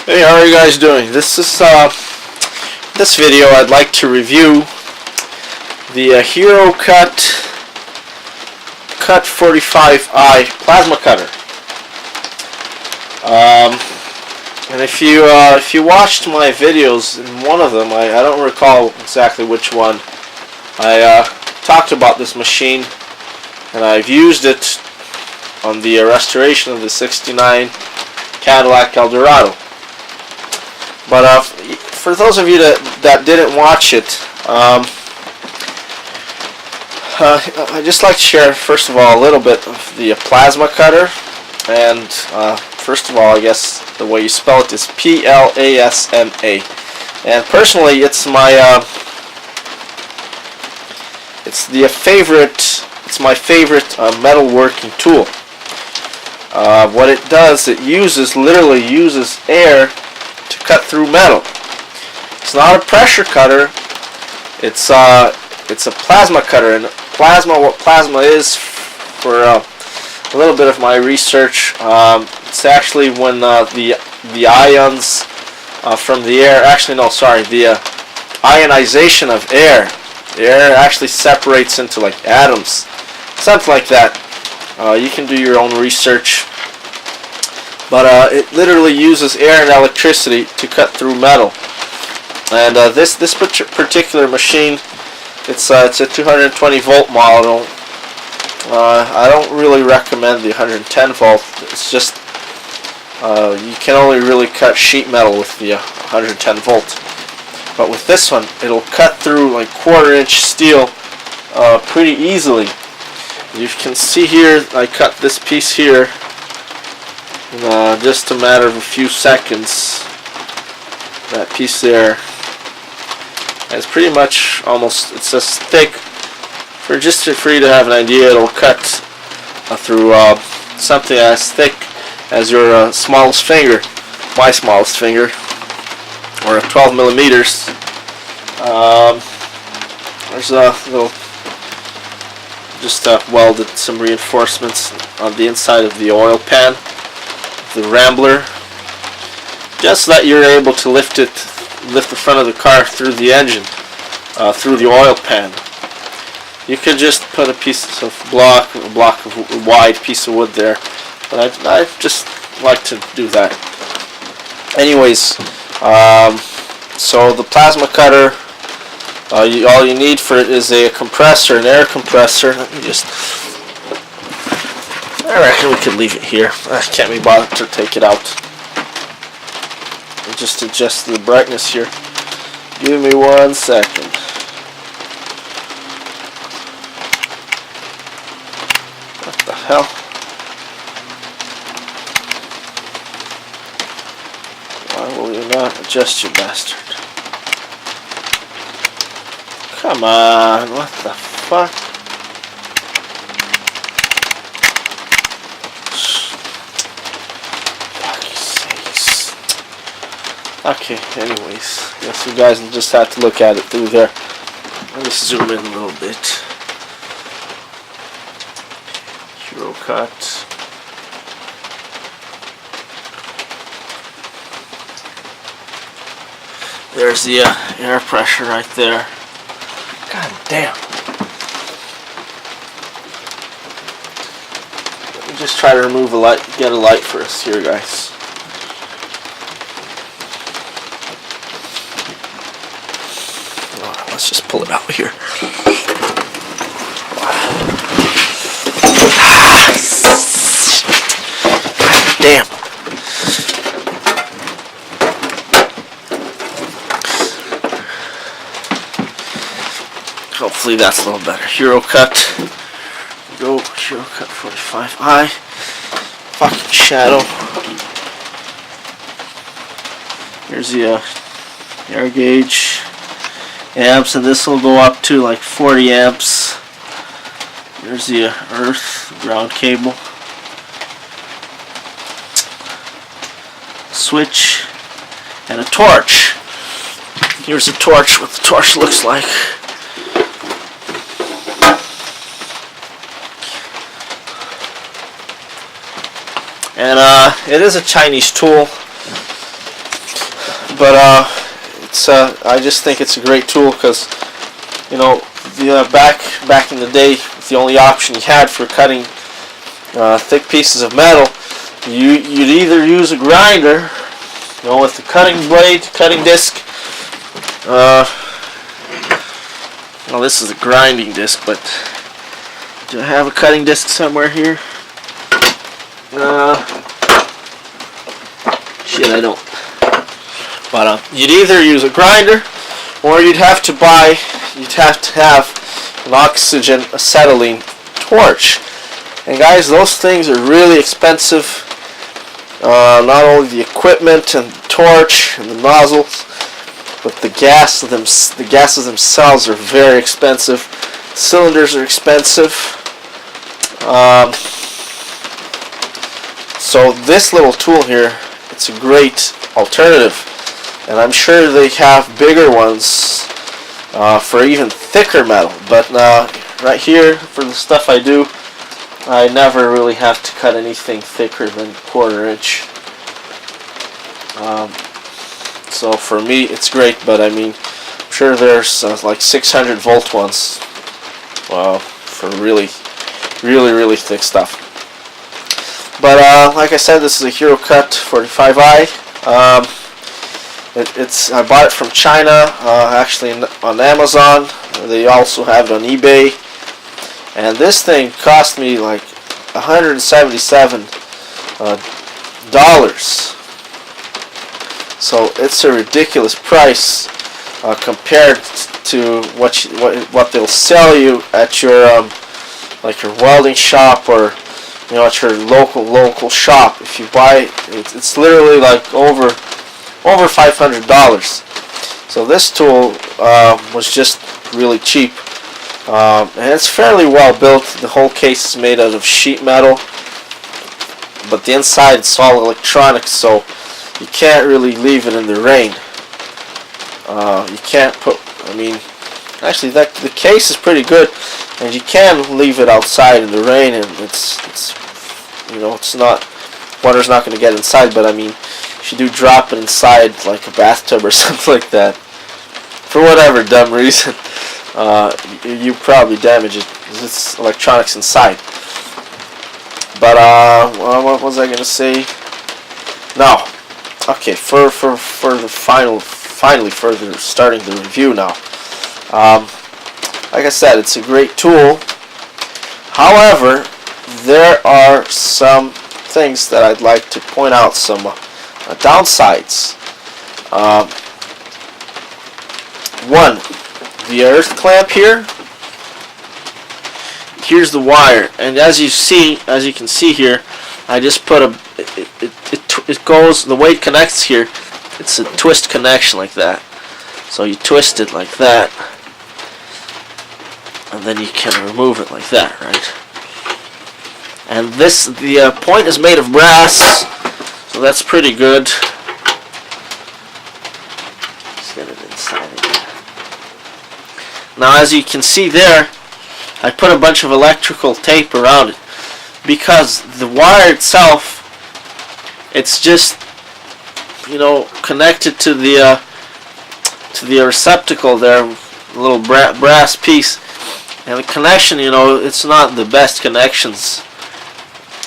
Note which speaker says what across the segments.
Speaker 1: Hey, how are you guys doing? This video I'd like to review the Hero Cut 45i plasma cutter. And if you watched my videos, in one of them, I don't recall exactly which one, I talked about this machine, and I've used it on the restoration of the '69 Cadillac Eldorado. But for those of you that didn't watch it, I'd just like to share, first of all, a little bit of the plasma cutter. And first of all, I guess the way you spell it is P-L-A-S-M-A. And personally, it's my my favorite metalworking tool. What it does, it literally uses air to cut through metal. It's not a pressure cutter. It's a plasma cutter, and what plasma is, for a little bit of my research, it's actually when the ions from the air, the ionization of air. The air actually separates into like atoms, something like that. You can do your own research. But it literally uses air and electricity to cut through metal. And this particular machine, it's a 220 volt model. I don't really recommend the 110 volt. It's just you can only really cut sheet metal with the 110 volt. But with this one, it'll cut through like 1/4-inch steel pretty easily. You can see here, I cut this piece here in just a matter of a few seconds. That piece there is pretty much it's as thick. For you to have an idea, it'll cut through something as thick as your smallest finger, my smallest finger, or 12 millimeters. There's a little, just welded some reinforcements on the inside of the oil pan, the rambler, just so that you're able to lift the front of the car through the engine, through the oil pan. You could just put a piece of a wide piece of wood there, but I just like to do that. Anyways, so the plasma cutter, all you need for it is a compressor, an air compressor. I reckon we could leave it here. I can't be bothered to take it out. I'll just adjust the brightness here. Give me 1 second. What the hell? Why will you not adjust, you bastard? Come on, what the fuck? Okay, anyways, guess you guys just have to look at it through there. Let me zoom in a little bit. Hero Cut. There's the air pressure right there. God damn. Let me just try to remove a light, get a light for us here, guys. Let's just pull it out here. God damn. Hopefully that's a little better. Hero Cut. Go. Hero Cut 45i. Fucking shadow. Here's the air gauge. Amps, and this will go up to like 40 amps. There's the earth ground cable. Switch and a torch. Here's a torch, what the torch looks like. And it is a Chinese tool. But I just think it's a great tool because, you know, back in the day, the only option you had for cutting thick pieces of metal, you'd either use a grinder, you know, with the cutting blade, cutting disc. Well, this is a grinding disc, but do I have a cutting disc somewhere here? Shit, I don't. But you'd either use a grinder, or you'd have to have an oxygen acetylene torch. And guys, those things are really expensive. Not only the equipment and the torch and the nozzles, but the gases themselves are very expensive. Cylinders are expensive. So this little tool here, it's a great alternative. And I'm sure they have bigger ones for even thicker metal. But right here, for the stuff I do, I never really have to cut anything thicker than 1/4 inch. So for me, it's great. But I mean, I'm sure there's like 600 volt ones. Wow, for really thick stuff. But like I said, this is a Hero Cut 45i. I bought it from China, actually on Amazon. They also have it on eBay. And this thing cost me like $177. So it's a ridiculous price compared to what they'll sell you at your like your welding shop, or you know, at your local shop. If you buy it, it's literally like over $500. So this tool was just really cheap, and it's fairly well built. The whole case is made out of sheet metal, but the inside it's all electronics, so you can't really leave it in the rain. You can't put, I mean, actually the case is pretty good, and you can leave it outside in the rain, and it's you know, it's not, water's not going to get inside. But I mean, if you do drop it inside like a bathtub or something like that, for whatever dumb reason, you probably damage it because it's electronics inside. But what was I gonna say? No. Okay, for the finally further starting the review now. Like I said, it's a great tool. However, there are some things that I'd like to point out, some downsides. One, the earth clamp here. Here's the wire, and as you can see here, I just put it goes, the way it connects here, it's a twist connection like that. So you twist it like that, and then you can remove it like that, right? And the point is made of brass, so that's pretty good. Let's get it inside again. Now, as you can see there, I put a bunch of electrical tape around it because the wire itself, it's just, you know, connected to the receptacle there, a little brass piece, and the connection, you know, it's not the best connections.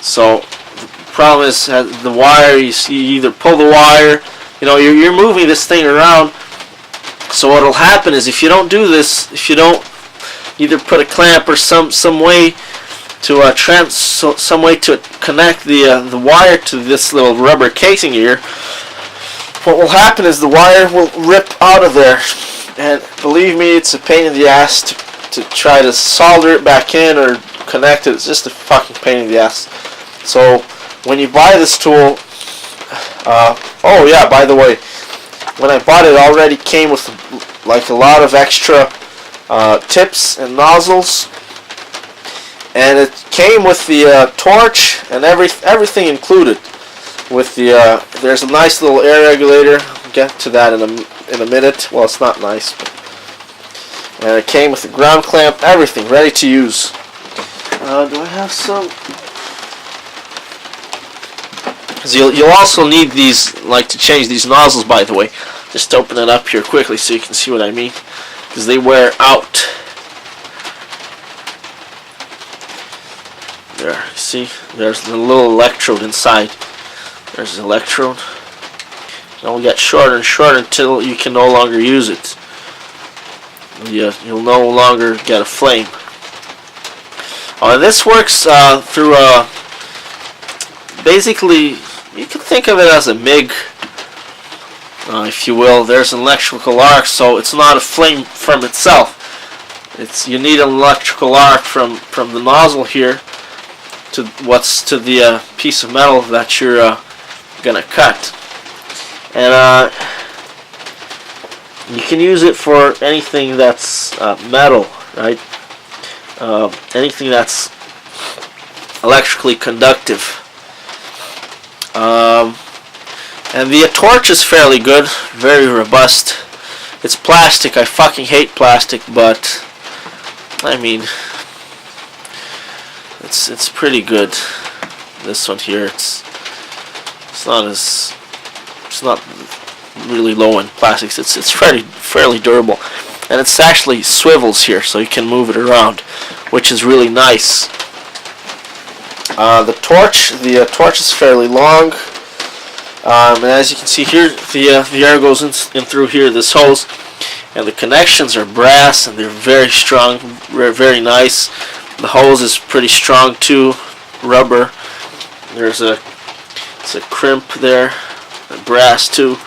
Speaker 1: So the problem is the wire, you either pull the wire, you know, you're moving this thing around. So what'll happen is, if you don't do this, if you don't either put a clamp or some way to some way to connect the wire to this little rubber casing here, what will happen is the wire will rip out of there, and believe me, it's a pain in the ass to try to solder it back in or connect it. It's just a fucking pain in the ass. So when you buy this tool, oh yeah, by the way, when I bought it, already came with like a lot of extra tips and nozzles, and it came with the torch and everything included. With the there's a nice little air regulator. I'll get to that in a minute. Well, it's not nice, but, and it came with the ground clamp, everything ready to use. Do I have some? So you'll also need these, like, to change these nozzles, by the way. Just open it up here quickly so you can see what I mean, because they wear out. There, see, there's the little electrode inside. There's the electrode. It will get shorter and shorter until you can no longer use it. You'll no longer get a flame. This works through basically, you can think of it as a MIG, if you will. There's an electrical arc, so it's not a flame from itself. You need an electrical arc from the nozzle here to the piece of metal that you're gonna cut. And you can use it for anything that's metal, right? Anything that's electrically conductive. And the torch is fairly good, very robust. It's plastic. I fucking hate plastic, but I mean, it's pretty good. This one here, it's not really low in plastics. It's fairly durable, and it's actually swivels here, so you can move it around, which is really nice. The torch is fairly long, and as you can see here, the air goes in through here, this hose, and the connections are brass, and they're very strong, very nice. The hose is pretty strong too, rubber. It's a crimp there, brass too.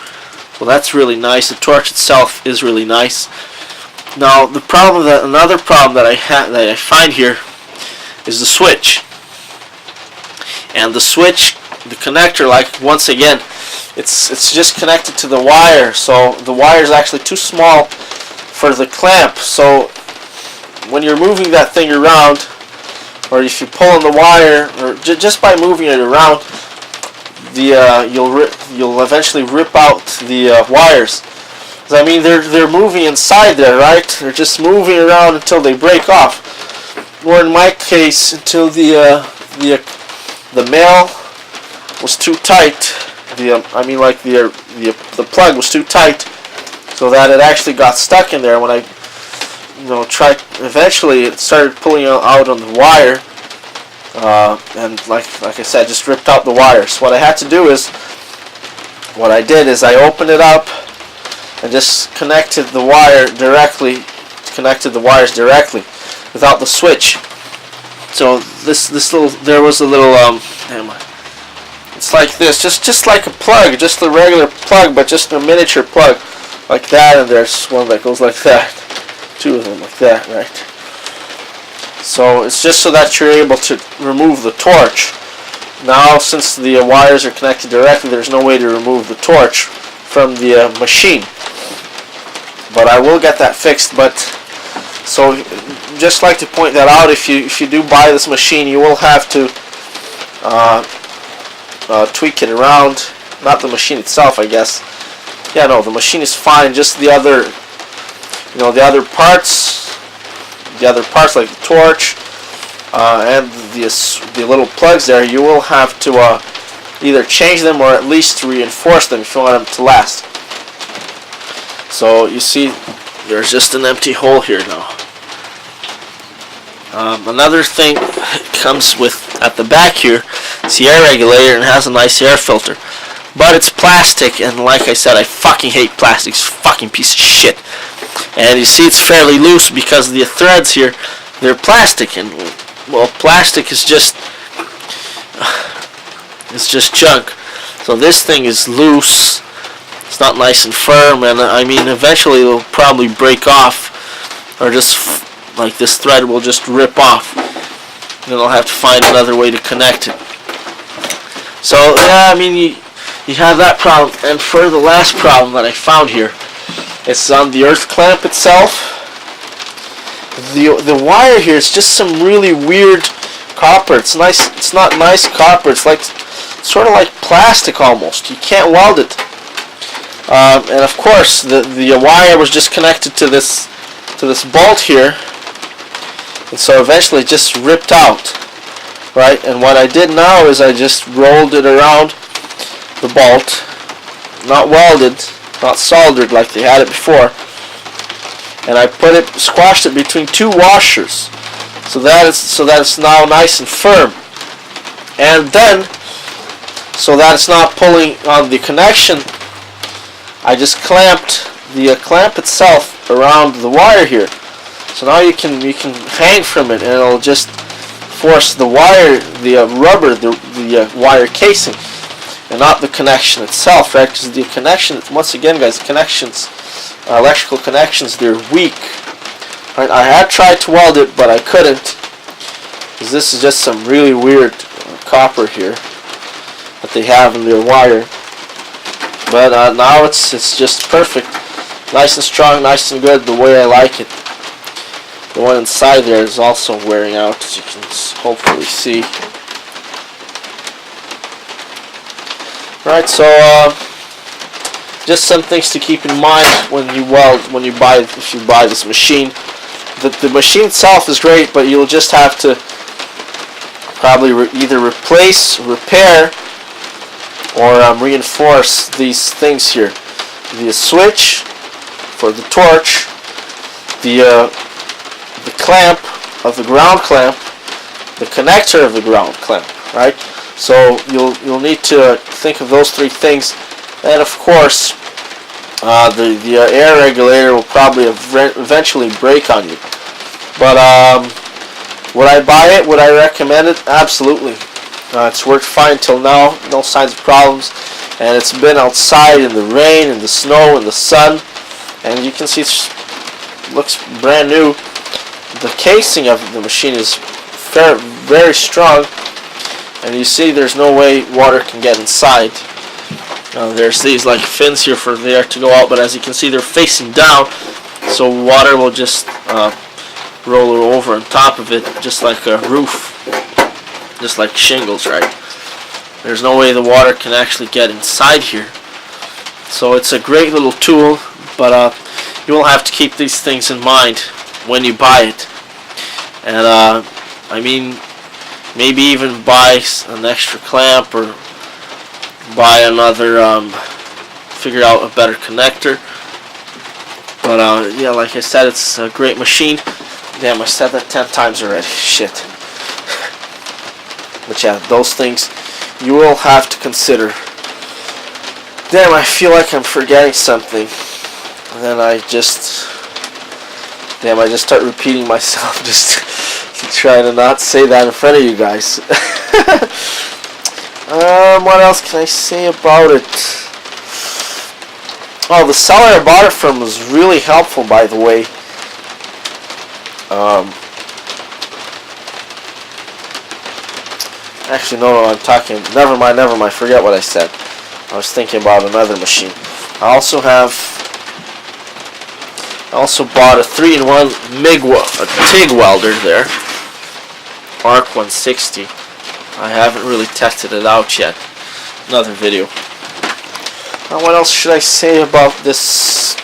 Speaker 1: So that's really nice. The torch itself is really nice. Now another problem that I find here is the switch. And the switch, the connector, like, once again, it's just connected to the wire. So the wire is actually too small for the clamp. So when you're moving that thing around, or if you pull on the wire, or just by moving it around, you'll eventually rip out the wires. I mean, they're moving inside there, right? They're just moving around until they break off. Or in my case, until the male was too tight. The plug was too tight, so that it actually got stuck in there. When I tried, eventually it started pulling out on the wire. And like I said, just ripped out the wires. What I did is I opened it up and just connected the wires directly without the switch. So there was a little it's like this, just like a plug, just a regular plug, but just a miniature plug like that, and there's one that goes like that, two of them like that, right? So it's just so that you're able to remove the torch. Now, since the wires are connected directly, there's no way to remove the torch from the machine. But I will get that fixed. But so, just like to point that out, if you do buy this machine, you will have to tweak it around. Not the machine itself, I guess. Yeah, no, the machine is fine. Just the other parts. The other parts, like the torch and the little plugs there, you will have to either change them or at least reinforce them if you want them to last. So you see, there's just an empty hole here now. Another thing comes with at the back here, it's the air regulator, and it has a nice air filter. But it's plastic, and like I said, I fucking hate plastic. It's a fucking piece of shit. And you see it's fairly loose because the threads here, they're plastic, and well, plastic is just junk. So this thing is loose. It's not nice and firm, and I mean, eventually it'll probably break off, or just like this thread will just rip off. Then I'll have to find another way to connect it. So yeah, I mean, you have that problem. And for the last problem that I found here, it's on the earth clamp itself. The wire here is just some really weird copper. It's nice. It's not nice copper. It's like sort of like plastic almost. You can't weld it. And of course, the wire was just connected to this bolt here, and so eventually it just ripped out. Right. And what I did now is I just rolled it around the bolt, not welded, not soldered like they had it before, and I squashed it between two washers, so that it's now nice and firm. And then, so that it's not pulling on the connection, I just clamped the clamp itself around the wire here. So now you can hang from it, and it'll just force the wire, the rubber, the wire casing, and not the connection itself, right? Because the connection, once again, guys, connections, electrical connections, they're weak. Right? I had tried to weld it, but I couldn't, because this is just some really weird copper here that they have in their wire. But now it's just perfect, nice and strong, nice and good, the way I like it. The one inside there is also wearing out, as you can hopefully see. Right, so just some things to keep in mind when you weld, if you buy this machine. The machine itself is great, but you'll just have to probably either replace, repair, or reinforce these things here. The switch for the torch, the clamp of the ground clamp, the connector of the ground clamp, right? So you'll need to think of those three things, and of course the air regulator will probably eventually break on you. But would I buy it? Would I recommend it? Absolutely. It's worked fine till now, no signs of problems, and it's been outside in the rain, in the snow, in the sun, and you can see it looks brand new. The casing of the machine is very, very strong, and you see there's no way water can get inside. There's these like fins here for the air to go out, but as you can see they're facing down, so water will just roll over on top of it, just like a roof, just like shingles, right? There's no way the water can actually get inside here. So it's a great little tool, but you will have to keep these things in mind when you buy it. And I mean, maybe even buy an extra clamp, or buy another, figure out a better connector. But yeah, like I said, it's a great machine. Damn, I said that 10 times already. Shit. But yeah, those things you will have to consider. Damn, I feel like I'm forgetting something. And then I just start repeating myself just to try to not say that in front of you guys. What else can I say about it? Oh, the seller I bought it from was really helpful, by the way. Actually, no, I'm talking. Never mind. Forget what I said. I was thinking about another machine. I also bought a 3-in-1 TIG welder there, Arc 160. I haven't really tested it out yet. Another video. Now, what else should I say about this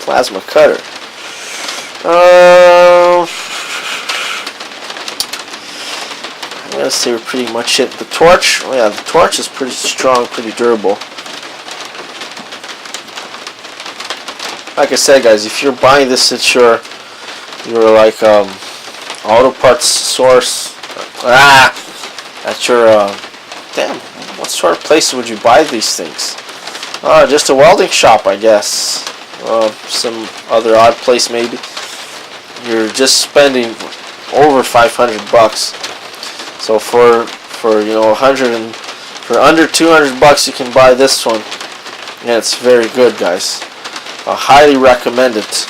Speaker 1: plasma cutter? I'm gonna say we're pretty much it. The torch, oh yeah, the torch is pretty strong, pretty durable. Like I said, guys, if you're buying this at your like auto parts source, at your damn, what sort of place would you buy these things? Just a welding shop, I guess. Some other odd place maybe. You're just spending over $500. So for for under $200 you can buy this one. Yeah, it's very good, guys. I highly recommend it.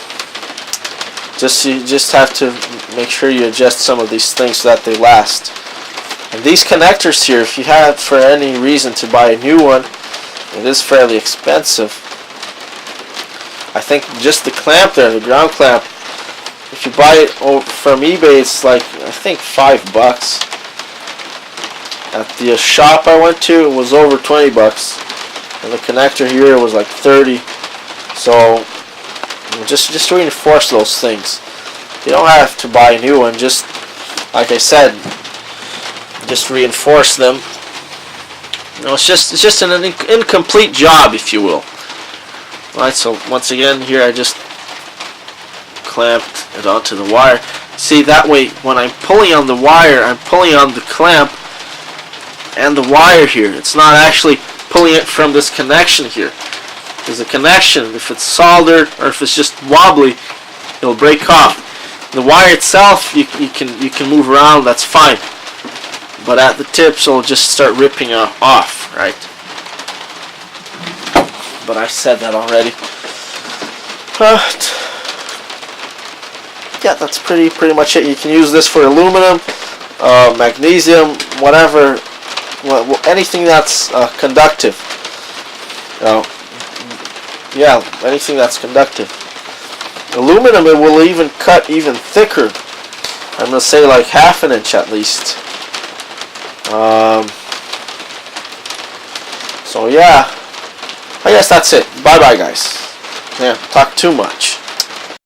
Speaker 1: You just have to make sure you adjust some of these things so that they last. And these connectors here, if you had for any reason to buy a new one, it is fairly expensive. I think just the clamp there, the ground clamp, if you buy it from eBay, it's like, I think $5. At the shop I went to, it was over $20, and the connector here was like $30. So just reinforce those things. You don't have to buy a new one. Just like I said, just reinforce them You know, it's just an incomplete job, if you will. Alright, so once again here I just clamped it onto the wire. See, that way when I'm pulling on the wire, I'm pulling on the clamp and the wire here. It's not actually pulling it from this connection here. There's a connection. If it's soldered or if it's just wobbly, it'll break off. The wire itself, you can move around. That's fine. But at the tips, it'll just start ripping off, right? But I said that already. Yeah, that's pretty much it. You can use this for aluminum, magnesium, whatever, anything that's conductive. Yeah, anything that's conductive. Aluminum, it will even cut even thicker. I'm gonna say like 1/2 inch at least. So yeah, I guess that's it. Bye bye, guys. Yeah, talk too much.